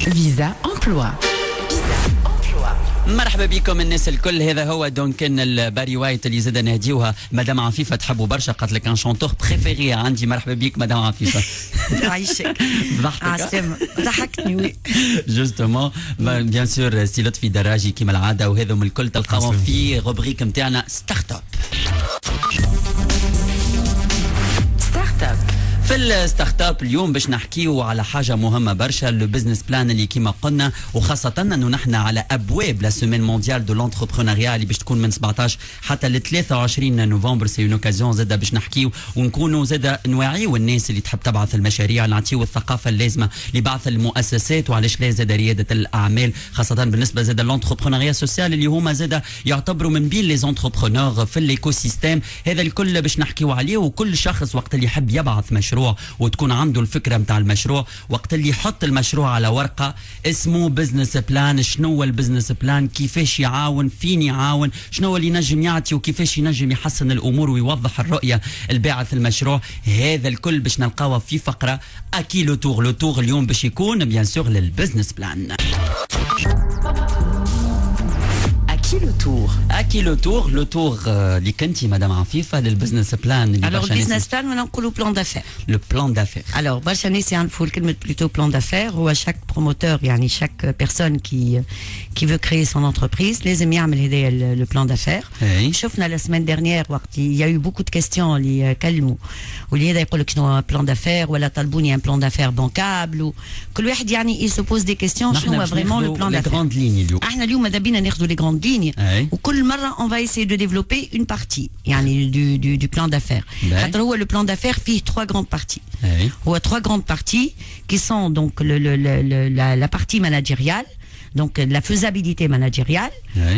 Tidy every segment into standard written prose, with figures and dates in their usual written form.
Visa Emploi. مرحبا بكم الناس الكل. هذا هو دونكن الباري وايت اللي زاد نهديوها مدام عفيفه تحبوا برشا. قالت لك ان شونتور بريفيري عندي. مرحبا بك مدام عفيفه. يعيشك. ضحكتك ضحكتني وي جوستومون. بيان سور سي لطفي دراجي كيما العاده وهذم الكل تلقاهم في روبريك نتاعنا ستارت اب. ستارت اب في الستارت اب اليوم باش نحكيو على حاجه مهمه برشا، لو بزنس بلان اللي كيما قلنا، وخاصه انه نحن على ابواب لا سيمين مونديال دو لونتربرونيا اللي باش تكون من 17 حتى ل 23 نوفمبر. سي اون اوكازيون زاده باش نحكيو ونكونوا زاده نوعيو الناس اللي تحب تبعث المشاريع، نعطيو الثقافه اللازمه لبعث المؤسسات، وعلاش لا زاده رياده الاعمال، خاصه بالنسبه زاده لونتربرونيا سوسيال اللي هما زاده يعتبروا من بين لي زونتربرونور في الايكو سيستيم. هذا الكل باش نحكيو عليه. وكل شخص وقت اللي يحب يبعث مشروع وتكون عنده الفكره نتاع المشروع، وقت اللي يحط المشروع على ورقه اسمه بزنس بلان. شنو هو البزنس بلان؟ كيفاش يعاون؟ فين يعاون؟ شنو هو اللي ينجم يعطي وكيفاش ينجم يحسن الامور ويوضح الرؤيه الباعث المشروع؟ هذا الكل باش نلقاوه في فقره اكي لو تور. لو تور اليوم باش يكون بيان سور للبزنس بلان. لو تور اللي كنتي مدام عفيفه للبزنس بلان. Alors البزنس بلان ولا نقولوا بلان دافير. لو بلان دافير. Alors برشا ناس يعرفوا الكلمه بلوتو بلان دافير. هو شاك بروموتور يعني شاك بيرسون qui veut créer son entreprise لازم يعمل هذايا لو بلان دافير. شفنا لا سيمين ديرنيير وقت il y a eu beaucoup de questions اللي كلموا واللي هذا يقول لك شنو بلان دافير ولا طلبوني ان بلان دافير بانكابل وكل واحد يعني il se pose des questions شنو هو فريمون لو بلان دافير. احنا اليوم ماذا بينا ناخذوا لي غراند ليني وكل مرة on va essayer de développer une partie يعني du plan d'affaires. Alors le plan d'affaires fait trois grandes parties. Ou trois grandes parties qui sont donc la partie managériale, donc la faisabilité managériale,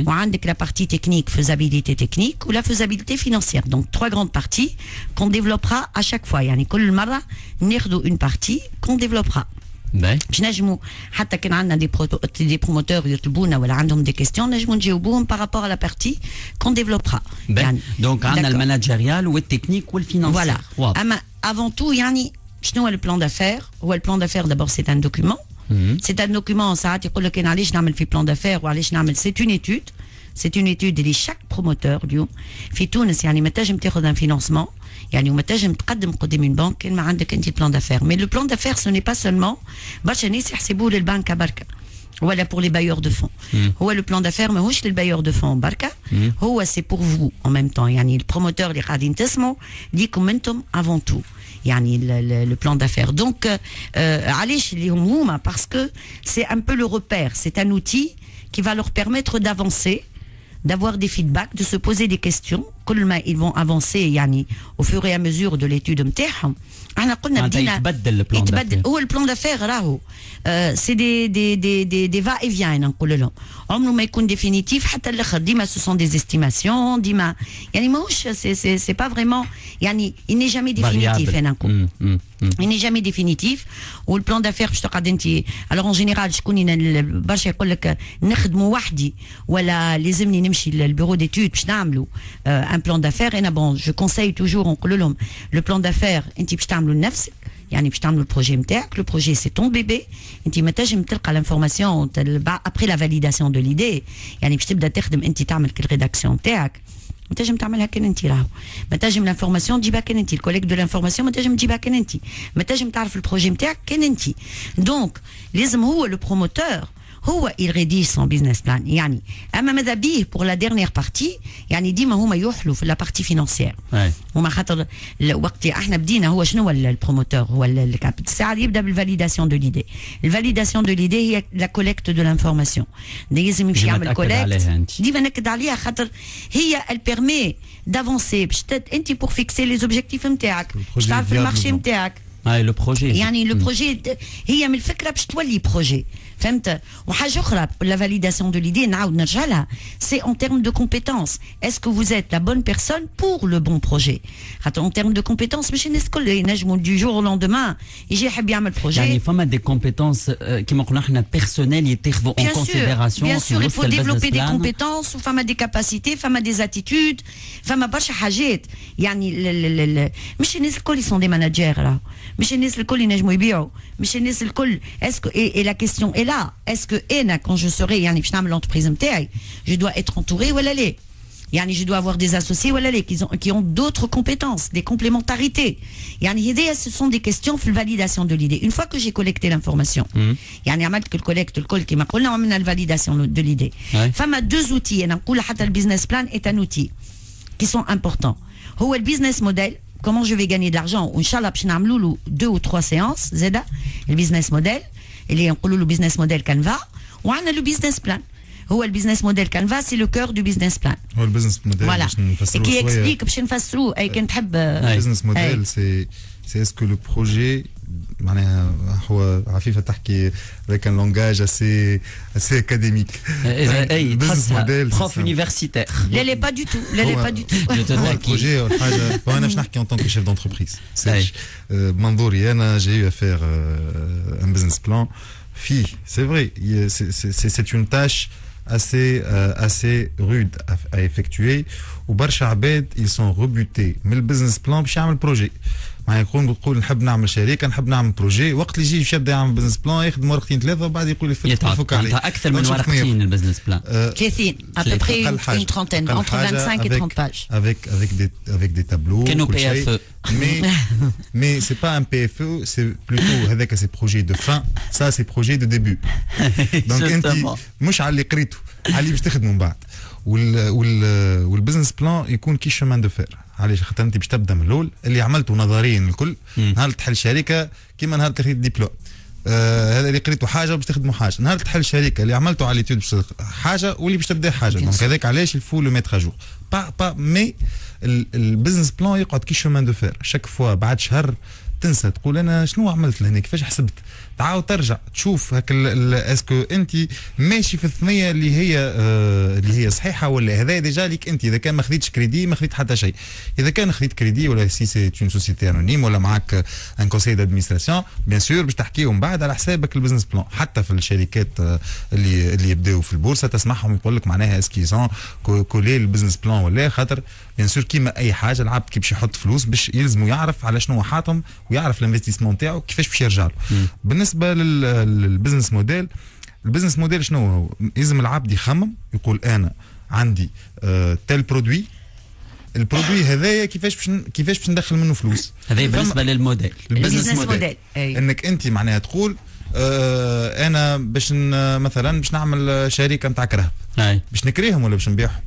ou avec la partie technique, faisabilité technique, ou la faisabilité financière. Donc trois grandes parties qu'on développera à chaque fois. يعني كل مرة ناخذوا une partie qu'on développera. باش نجموا حتى كان عندنا دي بروموتور يطلبونا ولا عندهم دي كيستيون نجموا نجاوبوهم بارابور لا بارتي كون ديفلوبرا. يعني دونك عندنا المانجيريال والتكنيك والفينانسير. فوالا. اما افون تو يعني شنو هو البلان دافير؟ هو البلان دافير دابور سي ان دوكيومون. سي ان دوكيومون ساعات يقول لك انا علاش نعمل في بلان دافير وعلاش نعمل. سي اون ايتود. سي اون ايتود اللي شاك بروموتور اليوم في تونس يعني ما تنجم تاخذ ان فينانسمون يعني وما تنجم تقدم قدام من بنك كان ما عندك انت بلان دافير. مي لو بلان دافير سو ني با سولمون برشا ناس يحسبوه للبنك بركه ولا بور لي بايور دو فون. هو لو بلان دافير ماهوش للبايور دو فون بركه، هو سي بور فو ان ميم طون. يعني البروموتور اللي قاعدين تسمعوا ليكم انتم افون تو يعني le plan d'affaires. Donc علاش اللي هما parce que c'est un peu le repère, c'est un outil qui va leur permettre d'avancer, d'avoir des feedbacks, de se poser des questions. كل ما ils vont avancer يعني au fur et à mesure de l'étude نتاعهم. احنا قلنا بدينا يتبدل. هو البلان دافير راهو سي دي فا اي فيان نقول لهم عمره ما يكون ديفينيتيف حتى الاخر. ديما سو سون دي استيماسيون ديما يعني ماهوش سي با فريمون يعني il n'est jamais définitif انا نقول il n'est jamais définitif. والبلان دافير باش تقعد انت الوغ ان جينيرال شكون برشا يقول لك نخدموا وحدي ولا لازمني نمشي للبيرو ديتود باش نعملوا ان بلان دافير. انا بون جو كونساي توجور نقول لهم لو بلان دافير انت باش تعملوا لنفسك يعني باش تعملوا البروجي نتاعك. لو بروجي سي طون بيبي. انت ما تنجم تلقى لانفورماسيون ابري لا فاليداسيون دو ليدي يعني باش تبدا تخدم انت تعمل كل ريداكسيون نتاعك ما تنجم تعملها كان انت. راهو ما تنجم لانفورماسيون تجيبها كان انت. الكوليك دو لانفورماسيون ما تنجم تجيبها كان انت. ما تنجم تعرف البروجي نتاعك كان انت. دونك لازم هو لو بروموتور هو il rédige son business plan. يعني اما ماذا بيه pour la dernière partie يعني ديما هما يحلوا في la partie financière. هما خاطر وقت احنا بدينا هو شنو هو البروموتور هو الكابيتال ساعه يبدا بالفاليداسيون دو ليدي. الفاليداسيون دو ليدي هي لا كوليكت دو لانفورماسيون. لازم يمشي يعمل كوليكت ديما نكد عليها خاطر هي elle permet d'avancer باش انت pour fixer les objectifs نتاعك باش تعرف المارشي نتاعك. لو بروجي يعني لو بروجي هي من الفكره باش تولي بروجي. فهمت؟ وحاجه اخرى لا فاليداسيون دو ليدي نعاود نرجع لها سي اون تيرم دو كومبيتونس. اسكو فوز ايت لا بون بيرسون بور لو بون بروجي. خاطر اون تيرم دو كومبيتونس ماشي الناس الكل ينجموا دو جور او لوندومان يجي يحب يعمل بروجي. يعني فما دي كومبيتونس كيما قلنا احنا بيرسونيل يتاخذوا اون كونسيديراسيون. بيان سور il faut développer des compétences وفما دي كاباسيتي فما دي اتيتود فما برشا حاجات. يعني مش الناس الكل يسون دي ماناجير راه مش الناس الكل ينجموا يبيعوا مش الناس الكل اسكو اي لا كيستيون اي لا اسكو انا كون جو سوري يعني باش نعمل l'entreprise نتاعي je dois être entouré ولا لا يعني je dois avoir des associés ولا لا qui ont d'autres compétences des complémentarités يعني هذيا ce sont des questions في validation de l'idée une fois que j'ai collecté l'information يعني عملت الكولكت الكل كما قلنا وعملنا الفاليداسيون de l'idée فما deux outils انا نقول حتى البيزنس بلان est un outil qui sont importants هو البيزنس موديل comment je vais gagner de l'argent وإنشالله باش نعملوا له 2 ou 3 séances زاده البيزنس موديل اللي نقولوا له بيزنس موديل كانفا وعندنا لو بيزنس بلان هو البيزنس موديل كانفا سي لو كور دو بيزنس بلان هو البيزنس موديل باش نفسروه كي اكسبليك باش نفسروه اي كان تحب البيزنس موديل سي اسكو لو بروجي معناها هو عفيفه تحكي avec un langage assez académique اي تحسها بروف يونيفرسيتير لا با دو تو لا با دو تو هو البروجي ولا حاجه وانا باش نحكي en tant que chef d'entreprise منظوري انا j'ai eu à faire un business plan فيه c'est vrai c'est une tâche assez rude à effectuer وبرشا عباد ils sont rebutés من البزنس بلان باش يعمل بروجي ما يقول نحب نعمل شركه نحب نعمل بروجي وقت اللي يجي باش يبدا يعمل بزنس بلان يخدم ورقتين ثلاثه وبعد يقول لي فك عليه اكثر من ورقتين البزنس بلان 30 à peu près une trentaine entre 25 et 30 pages avec des tableaux كانوا PFE mais c'est pas un PFE c'est plutôt هذاك c'est projet de fin ça c'est projet de début donc انت مش على اللي قريته على اللي باش تخدموا من بعد والبزنس بلان يكون كي شومان دو فير علاش خاطر انت باش تبدا من الاول اللي عملته نظريا الكل نهار تحل شركه كيما نهار تاخذ الدبلوم هذا اللي قريته حاجه باش تخدموا حاجه نهار تحل شركه اللي عملته على ليتود حاجه واللي باش تبدا حاجه دونك هذاك علاش الفو لو ميتر اجور با مي البزنس بلان يقعد كي شومان دو فير شاك فوا بعد شهر تنسى تقول انا شنو عملت لهنا كيفاش حسبت تعاود ترجع تشوف هاك اسكو انت ماشي في الثنيه اللي هي صحيحه ولا هذا ديجا ليك انت اذا كان ما خديتش كريدي ما خديت حتى شيء اذا كان خديت كريدي ولا سي سي اون سوسيتي انونيم ولا معك ان كونساي دادمينستراسيون بيان سور باش تحكيهم من بعد على حسابك البزنس بلان حتى في الشركات اللي يبداو في البورصه تسمعهم يقول لك معناها اسكيزون كولي البزنس بلان ولا خاطر بيان سور كيما اي حاجه العبد كي باش يحط فلوس باش يلزموا يعرف على شنو حاطم ويعرف الانفستيسمون تاعو كيفاش باش يرجع له بالنسبه للبزنس موديل البزنس موديل شنو هو لازم العبد يخمم يقول انا عندي تيل برودوي البرودوي هذايا كيفاش باش ندخل منه فلوس هذا بالنسبه للموديل البزنس موديل انك انت معناها تقول انا باش مثلا باش نعمل شركه نتاع كرهب باش نكريهم ولا باش نبيعهم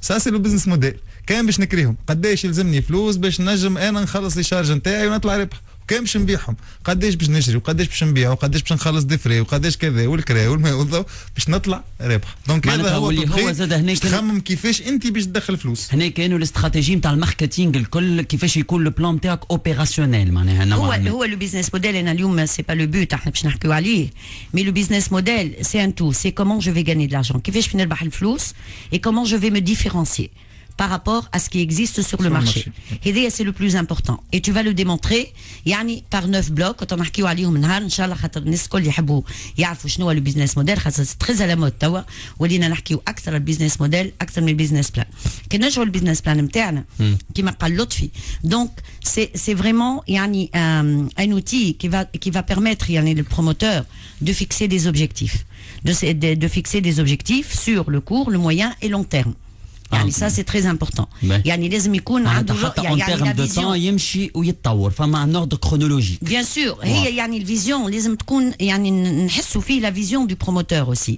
ساسي لو بزنس موديل كان باش نكريهم قداش يلزمني فلوس باش نجم انا نخلص لي شارج نتاعي ونطلع ربح وكان باش نبيعهم قداش باش نشري وقداش باش نبيع وقداش باش نخلص دي فري وقداش كذا والكرا والماء والضوء باش نطلع ربح دونك هذا هو اللي هو زاد هنا تخمم كيفاش انت باش تدخل فلوس هنا كانوا الاستراتيجي نتاع الماركتينغ الكل كيفاش يكون لو بلان نتاعك اوبيراسيونيل معناها هو لو بيزنس موديل انا اليوم سي با لو بوت احنا باش نحكيو عليه مي لو بيزنس موديل سي ان تو سي كومون جو في غاني دو لارجون كيفاش باش نربح الفلوس اي كومون جو في مو ديفيرونسيي par rapport à ce qui existe sur le marché. Et c'est le plus important. Et tu vas le démontrer يعني par 9 blocs quand on نحكيو عليهم نهار ان شاء الله خاطر الناس الكل يحبوا يعرفوا شنو هو البيزنس موديل خاطر تري على مود توا ولينا نحكيو اكثر البيزنس موديل اكثر من البيزنس بلان. كي نرجعوا البيزنس بلان نتاعنا كيما قال لطفي دونك c'est vraiment يعني un outil qui va permettre يعني le promoteur de fixer des objectifs de fixer des objectifs sur le court, le moyen et long terme. يعني ça c'est très important. يعني لازم يكون عنده رؤية يعني لا فيزيون يمشي ويتطور فما ان اوردر كرونولوجيك. Bien sûr هي يعني الفيزيون لازم تكون يعني نحسوا فيه لا فيزيون du promoteur aussi.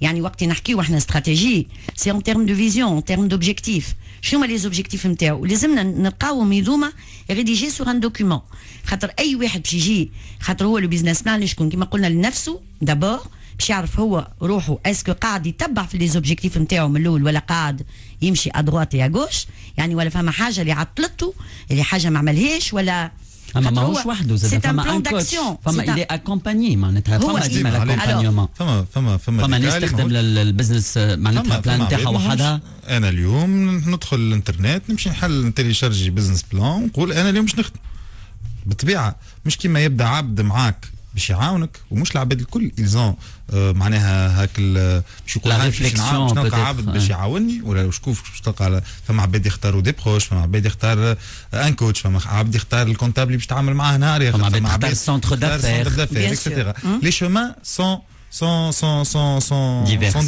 يعني وقت نحكيو احنا استراتيجي سي en termes de vision en termes d'objectifs. شنو هما لي زوبجيكتيف نتاعو لازمنا نلقاوهم يذوما ريديجي سور ان دوكيومون خاطر اي واحد باش يجي خاطر هو لو بيزنس بلان شكون كيما قلنا لنفسه دابور باش يعرف هو روحه اسكو قاعد يتبع في لي زوبجيكتيف نتاعو من الاول ولا قاعد يمشي ادروات يا غوش يعني ولا فما حاجه اللي عطلته اللي حاجه ما عملهاش ولا اما ماهوش وحده زاد فما ان كوتش فما الي اكومباني معناتها فما ديما الاكومبانيومون فما ناس تخدم البزنس معناتها بلان نتاعها وحدها. انا اليوم ندخل الانترنت نمشي نحل نتيليشارجي بزنس بلان ونقول انا اليوم باش نخدم بالطبيعه مش كيما يبدا عبد معاك باش يعاونك ومش العباد الكل إلزون معناها هاك باش يقول باش نلقى عبد باش يعاوني ولا شكون باش تلقى فما عباد يختاروا دي بروش فما عباد يختار ان كوتش فما عبد يختار الكونتابل اللي باش يتعامل معاه نهار فما عباد يختار سونتر دافير etc. Les chemins sont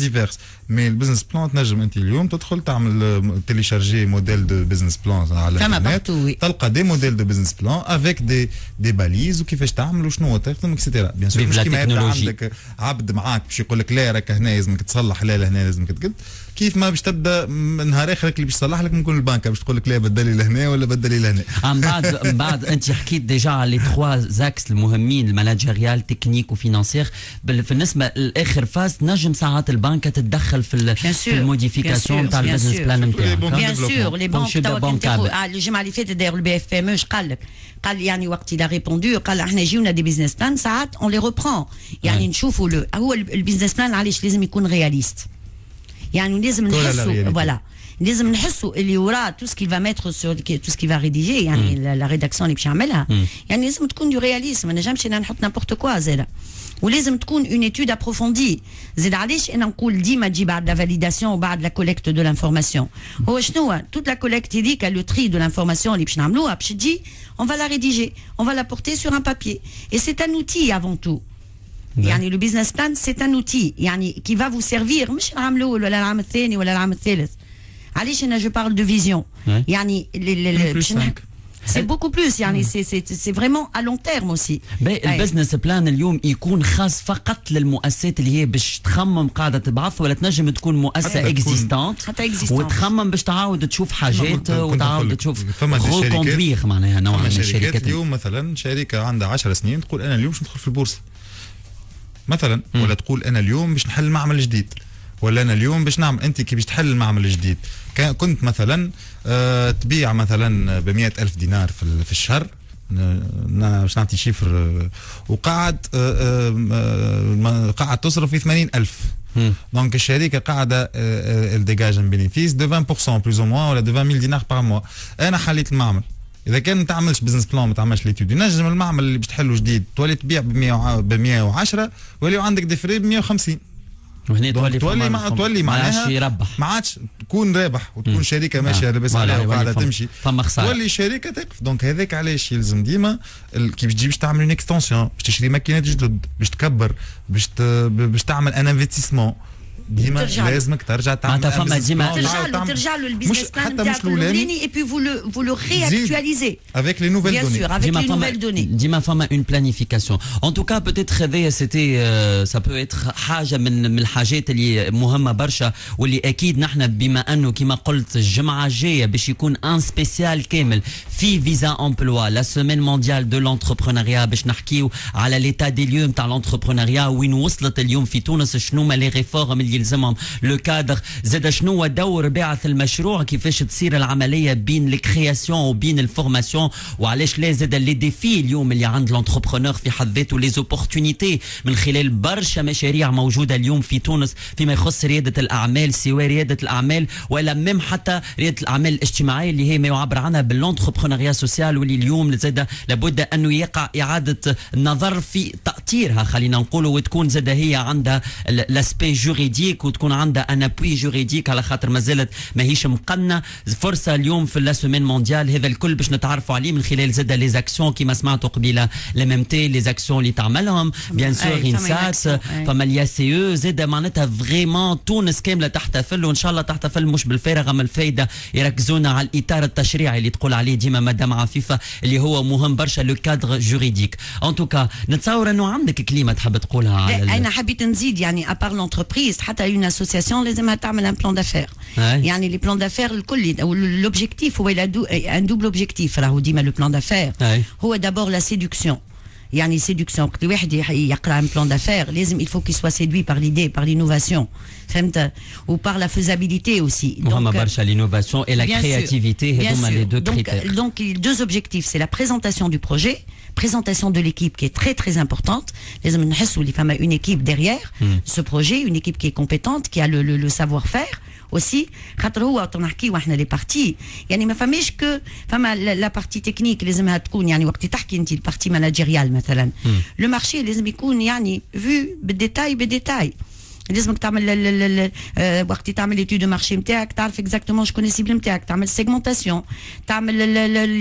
divers. Mais le business plan تنجم انت اليوم تدخل تعمل تيليشارجي موديل دو بزنس بلان على الانترنت تلقى دي موديل دو بزنس بلان افيك دي باليز وكيفاش تعمل وشنو تخدم اكسيتيرا. بيان سور مش كيما يبدا عندك عبد معاك باش يقول لك لا راك هنا لازمك تصلح لا هنا لازمك تقد كيف ما باش تبدا نهار اخر اللي باش يصلح لك ممكن البنكه باش تقول لك لا بدلي لهنا ولا بدلي لهنا. من بعد انت حكيت ديجا على لي 3 زاكس المهمين المانجيريال تكنيك وفينانسيير بالنسبه لاخر فاز نجم ساعات البنكه تتدخل في الموديفيكاسيون تاع البزنس بلان نتاعك. بيان سور لي بانك الجمعه اللي فاتت داير البي اف ام اش قال لك قال يعني وقت il a répondu قال احنا يجيونا دي بزنس بلان ساعات اون لي ريبرون يعني نشوفوا هو البزنس بلان علاش لازم يكون رياليست يعني لازم نحسوا فوالا لازم نحسوا اللي وراه تو سكي فا ميتر سور تو سكي فا ريديجي يعني لا ريداكسيون اللي باش يعملها يعني لازم تكون دو رياليزم ما نجمش انا نحط نابورت كوا زيدا ولازم تكون اون ايتود ابروفوندي زيد علاش انا نقول ديما تجي بعد لا فاليداسيون وبعد لا كوليكت دو لانفورماسيون هو شنو توت لا كوليكت هذيك لو تري دو لانفورماسيون اللي باش نعملوها باش تجي on va la rédiger on va la porter sur un papier et c'est un outil avant tout يعني le business plan c'est un outil يعني qui va vous servir مش العام الاول ولا العام الثاني ولا العام الثالث علاش انا جو بارل دو فيزيون يعني c'est beaucoup plus يعني c'est vraiment à long terme aussi. البزنس بلان اليوم يكون خاص فقط للمؤسسات اللي هي باش تخمم قاعده تبعث ولا تنجم تكون مؤسسه اكزيستانت وتخمم باش تعاود تشوف حاجات وتعاود تشوف ريكوندوير معناها نوع من الشركات. اليوم مثلا شركه عندها 10 سنين تقول انا اليوم باش ندخل في البورصه مثلا ولا تقول انا اليوم باش نحل معمل جديد ولا انا اليوم باش نعمل. انت كي باش تحل المعمل الجديد كنت مثلا تبيع مثلا ب100,000 دينار في الشهر باش نعطي شيفر وقاعد قاعد تصرف في 80,000 دونك الشركه قاعده الديجاج ان بينيفيس دو 20% بلوز او موان ولا دو 20,000 دينار بار موا. انا حليت المعمل اذا كان ما تعملش بزنس بلان ما تعملش ليتود ينجم المعمل اللي باش تحله جديد تولي تبيع ب 110 ولي عندك دي فري ب 150 وهنا تولي معناها يربح ما عادش تكون رابح وتكون شركه ماشيه لاباس عليها وقاعده تمشي تولي شركه تقف. دونك هذاك علاش يلزم ديما كي باش تجي باش تعمل اون اكستنسيون باش تشري ماكينات جدد باش تكبر باش تعمل ان انفستيسمون ديما لازمك ترجع تعمل فما ديما ترجع له البيزنس بلان نتاعك الاولاني اي بي فو لو رياكtualiser avec les nouvelles données. Bien sûr, avec les nouvelles données. ديما فما une planification. En tout cas peut-être هذايا سيتي ça peut être حاجه من الحاجات اللي مهمه برشا واللي اكيد نحن بما انه كما قلت الجمعه الجايه باش يكون ان سبيسيال كامل في فيزا امبلوا لا سيمين مونديال دو لونتربرونيا باش نحكيو على ليتا دي ليو نتاع لونتربرونيا وين وصلت اليوم في تونس شنو ما لي ريفورم اللي يلزمهم لو كادر زاد شنو هو دور باعث المشروع كيفاش تصير العمليه بين الكرياسيون وبين الفورماسيون وعلاش لا زاد لي ديفي اليوم اللي عند لونتربرونور في حد ذاته لي زوبورتونيتي من خلال برشا مشاريع موجوده اليوم في تونس فيما يخص رياده الاعمال سواء رياده الاعمال ولا ميم حتى رياده الاعمال الاجتماعيه اللي هي ما يعبر عنها باللونتربرونيا سوسيال واللي اليوم زاد لابد انه يقع اعاده النظر في تاطيرها خلينا نقولوا وتكون زاد هي عندها لاسبي جوريديك وتكون عندها ان ابوي جوريديك على خاطر مازالت ماهيش مقنه. فرصه اليوم في لا سيمين مونديال هذا الكل باش نتعرفوا عليه من خلال زاد لي زاكسيون كيما سمعتوا قبيله لممتي لي زاكسيون اللي تعملهم بيان سور انسات فما اليا سي او زاد معناتها فريمون تونس كامله تحتفل وان شاء الله تحتفل مش بالفارغه من الفايده يركزونا على الاطار التشريعي اللي تقول عليه ديما مدام عفيفه اللي هو مهم برشا لو كادر جوريديك. ان توكا نتصور انه عندك كلمه تحب تقولها على انا حبيت نزيد يعني ابار لونتربريز حتى اون اسوسياسيون لازمها تعمل ان بلان دافير يعني لي بلان دافير الكل لوبجيكتيف هو ان دوبل اوبجيكتيف راهو ديما لو بلان دافير هو دابور لا سيدكسيون يعني سيدكسيون وقت الواحد يقرا ان بلان دافير لازم il faut qu'il soit séduit par l'idée par l'innovation فهمت ou par la faisabilité aussi donc برشا l'innovation et la créativité هذوما les deux critères. Donc deux objectifs c'est la présentation du projet présentation de l'équipe qui est très très importante لازم نحسوا اللي فما une équipe derrière ce projet une équipe qui est compétente qui a le savoir-faire aussi خاطر هو نحكيو احنا لي بارتي يعني ما فماش كو فما لا بارتي تكنيك لازمها تكون يعني وقت تحكي انت البارتي ماناجيريال مثلا لو مارشي لازم يكون يعني فو بالديتاي لازمك تعمل وقت تعمل ايتود دو مارشي نتاعك تعرف اكزاكتومون شكون السيبل نتاعك تعمل سيغمونتاسيون تعمل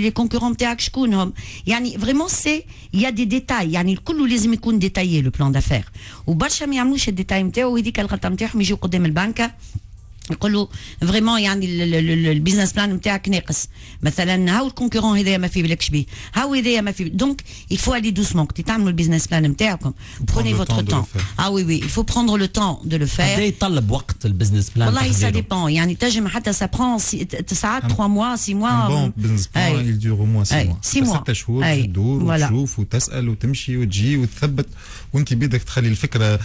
لي كونكورون نتاعك شكونهم يعني فريمون سي يا دي ديتاي يعني الكل لازم يكون ديتايي لو بلان دافير وبرشا ما يعملوش الديتاي نتاعو وهذيك الغلطه نتاعهم يجيو قدام البنكه يقولوا فريمون يعني البيزنس بلان نتاعك ناقص مثلا هاو الكونكورون هذايا ما في بالكش بيه هاو هذايا ما في دونك il faut aller doucement كي تعملوا البيزنس بلان نتاعكم prenez votre temps ah oui il faut prendre le temps de le faire هذا يطلب وقت البيزنس بلان والله ça dépend يعني تنجم حتى ça prend ساعات 3 mois 6 mois bon business plan il dure au moins 6 mois 6 شهور تدور وتشوف وتسال وتمشي وتجي وتثبت وانت بيدك تخلي الفكره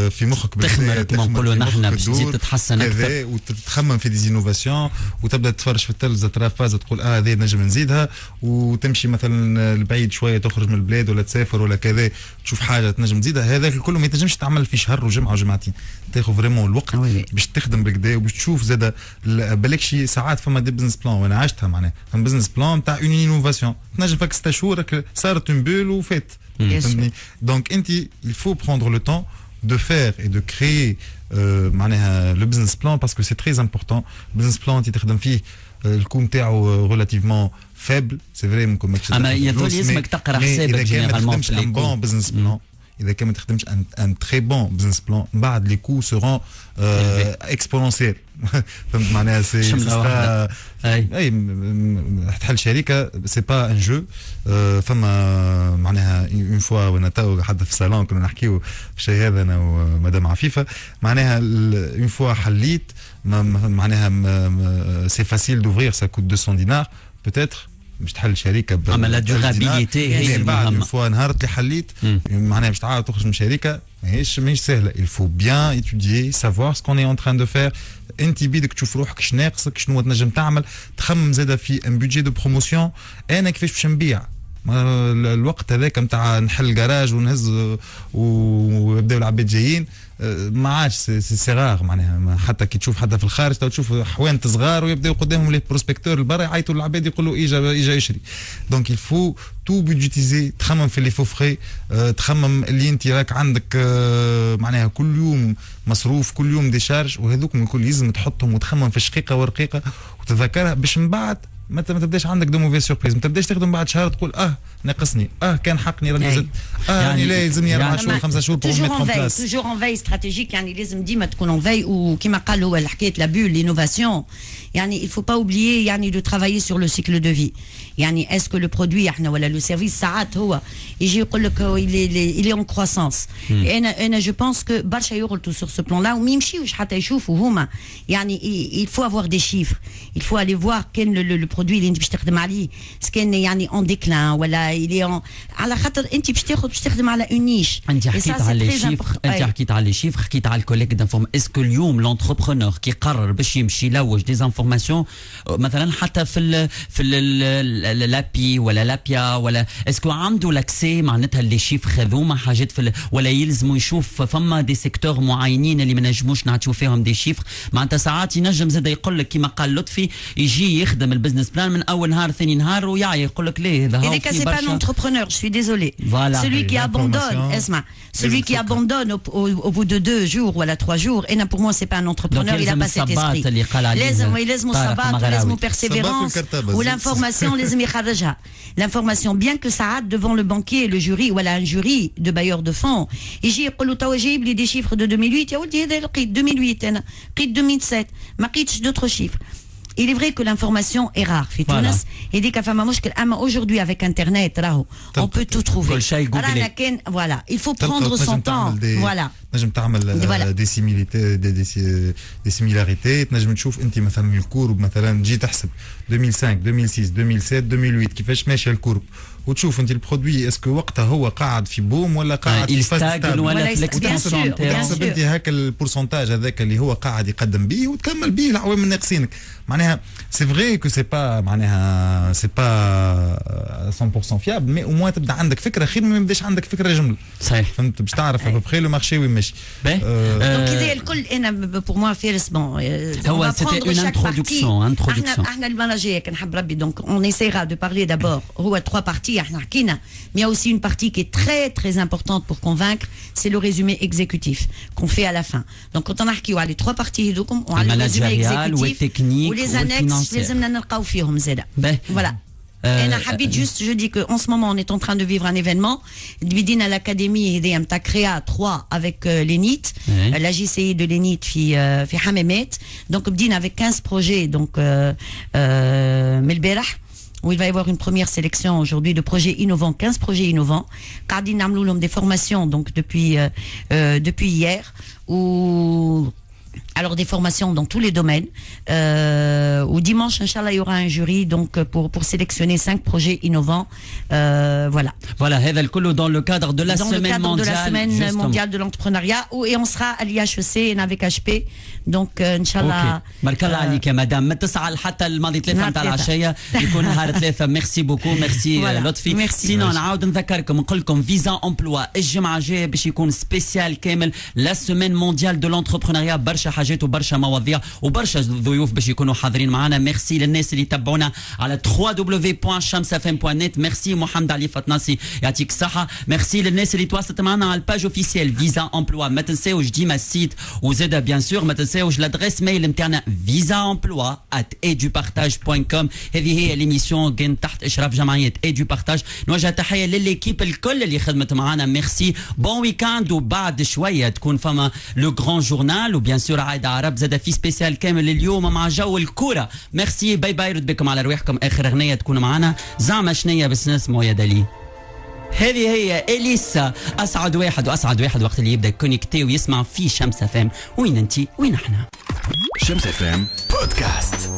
في مخك تخمر كما نقولوا نحن باش تزيد تتحسن اكثر وتتخمم في ديزينوفاسيون وتبدا تتفرج في التلفزه ترى فازه تقول هذه نجم نزيدها وتمشي مثلا البعيد شويه تخرج من البلاد ولا تسافر ولا كذا تشوف حاجه تنجم تزيدها هذاك الكل ما تنجمش تعمل في شهر وجمعه وجمعتين تاخذ فريمون الوقت باش تخدم بكدا وباش تشوف زاد بالك شي ساعات فما دي بزنس بلان وانا عشتها معناها فما بزنس بلان تاع اون انوفاسيون تنجم فك 6 شهور صارت اون بول وفات فهمتني دونك انت il faut prendre le temps de faire et de créer معناها le business plan parce que c'est très important business plan انت تخدم فيه الكون تاعو relativement faible c'est vrai ممكن ماكش اما يظل لازمك تقرا حسابك جينيرالمون في un bon business plan إذا كان ما تخدمش un très bon business plan بعد les coûts seront exponentiels فهمت معناها سي اي تحل شركه سي با ان جو فما معناها اون فوا وانا تو حتى في الصالون كنا نحكيو الشيء هذا انا ومدام عفيفه معناها اون فوا حليت معناها سي فاسيل دوفرير سا كوت 200 دينار بوتيتر باش تحل شركه اما لا دورابيليتي هي بعد اون فوا نهار اللي حليت معناها باش تعاود تخرج من شركه ماهيش سهله il faut bien étudier savoir ce qu'on est en train de faire انت بيدك تشوف روحك شنو ناقصك شنو تنجم تعمل تخمم زاده في ان بودجي دو بروموسيون انا كيفاش باش نبيع الوقت هذاك نتاع نحل جراج ونهز ويبداو العباد جايين ما عادش سي غار معناها حتى كي تشوف حتى في الخارج تشوف حوانت صغار ويبداو قدامهم لي بروسبكتور البرا يعيطوا للعباد يقولوا اجا يشري دونك الفو تو بودجيتيزي تخمم في لي فو فري تخمم اللي انت راك عندك معناها كل يوم مصروف كل يوم ديشارج وهذوك الكل لازم تحطهم وتخمم في شقيقه ورقيقه وتتذكرها باش من بعد ما تبداش عندك دو موفي سوربريز ما تبداش تخدم بعد شهر تقول ناقصني كان حقني راني زدت يعني لازمني 4 شهور 5 شهور بور ميتر اون بلاس توجور اون في استراتيجيك يعني لازم ديما تكون اون في وكما قال هو حكايه لا بول لينوفاسيون يعني il faut pas oublier يعني de travailler sur le cycle de vie يعني est-ce que le produit احنا ولا لو سيرفيس ساعات هو يجي يقول لك il est en croissance انا je pense que برشا يغلطوا sur ce plan là وما يمشيوش حتى يشوفوا هما يعني il faut avoir des chiffres il faut aller voir كان le produit اللي انت باش تخدم عليه كان يعني en déclin ولا il est en على خاطر انت باش تخدم على اون نيش انت حكيت على لي شيفر انت حكيت على لي شيفر حكيت على الكوليك دانفورم اسكو اليوم لونتربرونور كي قرر باش يمشي يلوج دي انفورماسيون مثلا حتى في لابي ولا لابيا ولا اسكو عنده لاكسي معناتها لي شيفر هذوما حاجات ولا يلزموا يشوف فما دي سيكتور معينين اللي ما نجموش نعطيو فيهم دي شيفر معناتها ساعات ينجم زاد يقول لك كما قال لطفي يجي يخدم البزنس بلان من اول نهار ثاني نهار ويعي يقول لك ليه هذا هو c'est pas un entrepreneur, je suis désolé. Voilà. Celui qui abandonne, celui qui abandonne au bout de 2 jours ou à 3 jours, et pour moi c'est pas un entrepreneur, il a pas cet esprit. لازم الصبات ولازم persévérance ou l'information لازم يخرجها. L'information bien que ساعات devant le banquier, le jury ولا un jury de bailleurs de fonds يجي يقول له توا جايب لي دي chiffres de 2008 يا ولدي هذا لقيت 2008 انا لقيت 2007 ما لقيتش d'autres chiffres. Il est vrai que l'information est rare في تونس يديك فما مشكل اما aujourd'hui avec internet راهو on peut tout trouver رانا كان voilà il faut prendre son temps voilà تنجم تعمل دي سيميلاريتي تنجم تشوف انت مثلا الكورب مثلا تجي تحسب 2005 2006 2007 2008 كيفاش ماشيه الكورب وتشوف انت البرودوي اسكو وقتها هو قاعد في بوم ولا قاعد في يستاجل ولا فليكسبيريونس تحسب انت هاك البورسنتاج هذاك اللي هو قاعد يقدم به وتكمل به العوامل الناقصينك معناها سي فري كو سي با معناها سي با 100% فيابل مي او موان تبدا عندك فكره خير ما يبداش عندك فكره جمله صحيح فهمت باش تعرف ابخي لو مارشي وين ماشي دونك هذا الكل انا بور موا فارس بون هو سيتي اون انتروداكسيون احنا المناجيه كنحب ربي دونك اون essaiera de parler d'abord هو 3 parties احنا حكينا mais il y a aussi une partie qui est très très importante pour convaincre c'est le résumé exécutif qu'on fait à la fin donc quand on a حكيوا على 3 parties هذوكم وعلى le résumé exécutif ولي annexes لازمنا نلقاو فيهم زاده voilà. أنا حبيت juste je dis que en ce moment on est en train de vivre un événement بدينا l'académie هذيا نتاع créa 3 avec l'ENIT la JCI de l'ENIT في حمامات donc بدينا avec 15 projets donc من البارح où il va y avoir une première sélection aujourd'hui de projets innovants, 15 projets innovants. قاعدين نعملوا لهم des formations donc depuis hier où alors des formations dans tous les domaines. Au dimanche, Inch'Allah, il y aura un jury donc pour sélectionner 5 projets innovants. Voilà. Voilà, هذا الكل dans le cadre de la semaine mondiale. Dans le cadre de la semaine mondiale de l'entrepreneuriat et on sera à l'IHEC et avec HP. Donc Inch'Allah. بارك الله عليك يا مدام ما تسعى حتى الماضي 3 نتاع العشيه يكون نهار 3 ميرسي بوكو ميرسي لطفي سينو نعاود نذكركم نقول لكم فيزا امبلوا الجمعه الجايه باش يكون سبيسيال كامل لا سيمين مونديال دو لونتربرونيا برشا حاجات وبرشا مواضيع وبرشا ضيوف باش يكونوا حاضرين معنا ميرسي للناس اللي تابعونا على www.shamsfm.net ميرسي محمد علي فطناسي يعطيك الصحه ميرسي للناس اللي تواصلت معنا على الباج اوفيسيال فيزا امبلوا ما تنساوش ديما السيت وزاده بيان سور ما تنساوش لادريس ميل نتاعنا visaemploi@edupartage.com هذه هي ليميسيون كان تحت اشراف جمعيه edupartage نوجه تحيه لليكيب الكل اللي خدمت معنا ميرسي بون ويكاند وبعد شويه تكون فما لو غران جورنال وبيان سور عايده عرب زاد في سبيسيال كامل اليوم مع جو الكوره ميرسي باي باي رد بكم على رواحكم اخر اغنيه تكون معنا زعما شنيه بس نسمعوا يا دليل هذه هي اليسا اسعد واحد وقت اللي يبدا كونيكتي ويسمع في شمس FM وين انتي وين احنا شمس FM بودكاست